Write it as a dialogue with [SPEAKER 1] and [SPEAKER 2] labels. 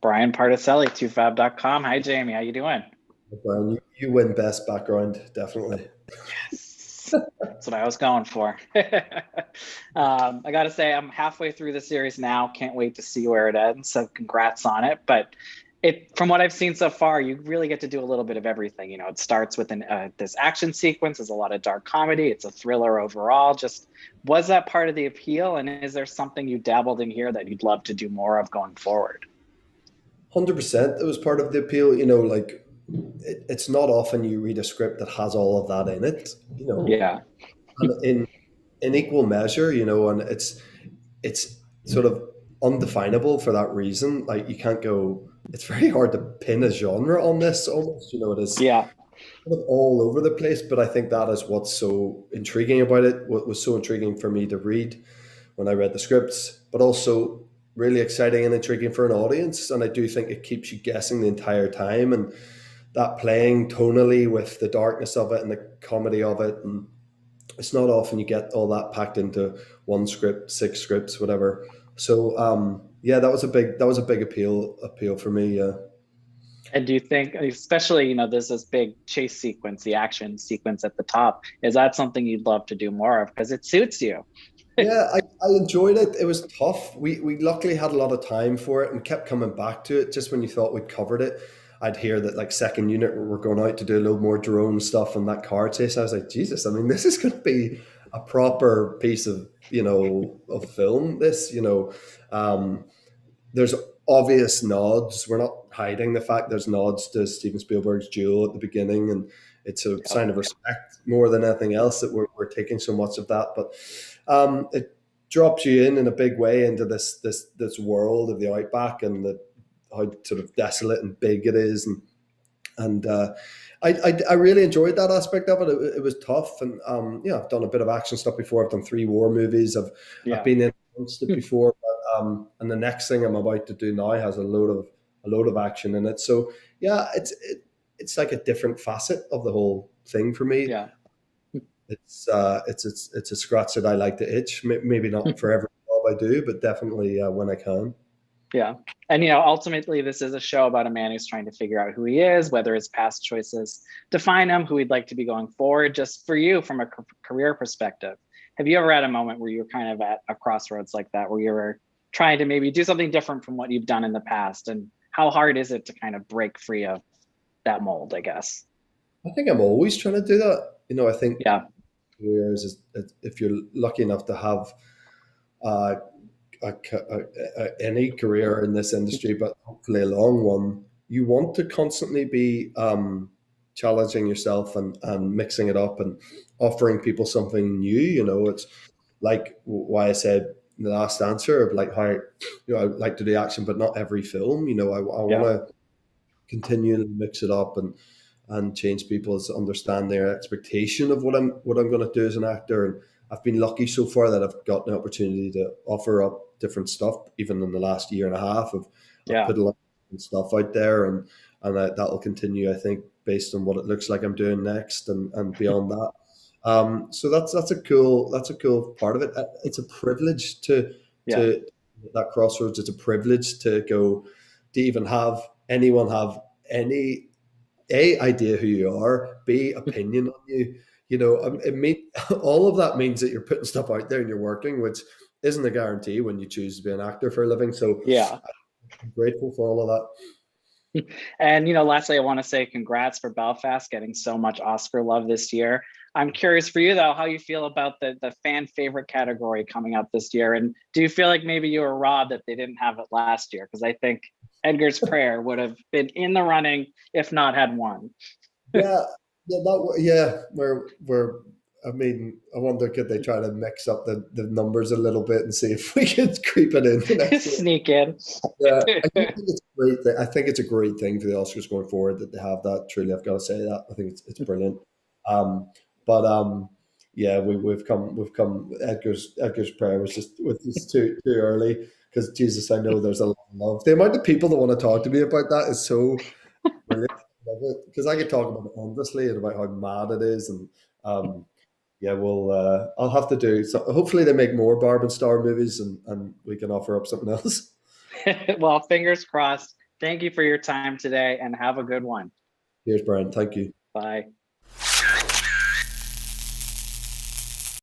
[SPEAKER 1] Brian Particelli, 2fab.com. Hi, Jamie. How you doing?
[SPEAKER 2] Brian, you win best background, definitely.
[SPEAKER 1] Yes, that's what I was going for. I got to say, I'm halfway through the series now. Can't wait to see where it ends. So, congrats on it. But from what I've seen so far, you really get to do a little bit of everything. It starts with this action sequence. There's a lot of dark comedy. It's a thriller overall. Just was that part of the appeal? And is there something you dabbled in here that you'd love to do more of going forward?
[SPEAKER 2] 100% it was part of the appeal. Like it's not often you read a script that has all of that in it,
[SPEAKER 1] Yeah.
[SPEAKER 2] and in equal measure, and it's sort of undefinable for that reason. Like you can't go, it's very hard to pin a genre on this almost, it is
[SPEAKER 1] Yeah.
[SPEAKER 2] kind of all over the place, but I think that is what's so intriguing about it. What was so intriguing for me to read when I read the scripts, but also really exciting and intriguing for an audience. And I do think it keeps you guessing the entire time. And that playing tonally with the darkness of it and the comedy of it. And it's not often you get all that packed into one script, six scripts, whatever. So yeah, that was a big appeal for me. Yeah.
[SPEAKER 1] And do you think, especially, there's this big chase sequence, the action sequence at the top, is that something you'd love to do more of? Because it suits you.
[SPEAKER 2] Yeah, I enjoyed it. It was tough. We luckily had a lot of time for it and kept coming back to it. Just when you thought we'd covered it, I'd hear that like second unit were going out to do a little more drone stuff on that car chase. I was like, Jesus, I mean, this is going to be a proper piece of of film. This, there's obvious nods. We're not hiding the fact there's nods to Steven Spielberg's Jewel at the beginning, and it's a
[SPEAKER 1] Yep.
[SPEAKER 2] sign of respect more than anything else that we're taking so much of that. But it drops you in a big way into this world of the outback and how sort of desolate and big it is, and I really enjoyed that aspect of it. It was tough, and I've done a bit of action stuff before. I've done three war movies. I've
[SPEAKER 1] Yeah.
[SPEAKER 2] been in amongst it before, but and the next thing I'm about to do now has a load of action in it. So yeah, it's like a different facet of the whole thing for me.
[SPEAKER 1] Yeah.
[SPEAKER 2] It's a scratch that I like to itch. Maybe not for every job I do, but definitely when I can.
[SPEAKER 1] Yeah. And, ultimately, this is a show about a man who's trying to figure out who he is, whether his past choices define him, who he'd like to be going forward. Just for you, from a career perspective, have you ever had a moment where you're kind of at a crossroads like that, where you were trying to maybe do something different from what you've done in the past? And how hard is it to kind of break free of that mold, I guess?
[SPEAKER 2] I think I'm always trying to do that. I think
[SPEAKER 1] Yeah.
[SPEAKER 2] careers is if you're lucky enough to have uh, any career in this industry, but hopefully a long one, you want to constantly be challenging yourself and mixing it up and offering people something new. It's like why I said in the last answer of like how I like to do action, but not every film. I want
[SPEAKER 1] Yeah.
[SPEAKER 2] to continually mix it up and change people's understand their expectation of what I'm going to do as an actor. And I've been lucky so far that I've got the opportunity to offer up different stuff. Even in the last year and a half, I've
[SPEAKER 1] Yeah.
[SPEAKER 2] put a lot of different stuff out there, and that'll continue. I think based on what it looks like I'm doing next and beyond that. So that's a cool part of it. It's a privilege
[SPEAKER 1] Yeah.
[SPEAKER 2] to that crossroads. It's a privilege to go to even have anyone have any a idea who you are, b opinion on you. It mean all of that means that you're putting stuff out there and you're working, which isn't a guarantee when you choose to be an actor for a living. So
[SPEAKER 1] Yeah.
[SPEAKER 2] I'm grateful for all of that.
[SPEAKER 1] And lastly, I want to say congrats for Belfast getting so much Oscar love this year. I'm curious for you though, how you feel about the fan favorite category coming up this year, and do you feel like maybe you were robbed that they didn't have it last year? Because I think Edgar's Prayer would have been in the running if not had won.
[SPEAKER 2] Yeah, yeah. We're. I mean, I wonder could they try to mix up the numbers a little bit and see if we could creep it into next year.
[SPEAKER 1] Sneak in.
[SPEAKER 2] Yeah, I do think it's a great thing. I think it's a great thing for the Oscars going forward that they have that. Truly, I've got to say that. I think it's brilliant. Um, but yeah, we've come. Edgar's prayer was just too early because Jesus, I know there's a lot of love. The amount of people that want to talk to me about that is so brilliant. I love it because I could talk about it endlessly and about how mad it is, and um, yeah, I'll have to do. So hopefully they make more Barb and Star movies, and we can offer up something else.
[SPEAKER 1] Well, fingers crossed Thank you for your time today and have a good one.
[SPEAKER 2] Cheers, Brian. Thank you.
[SPEAKER 1] Bye.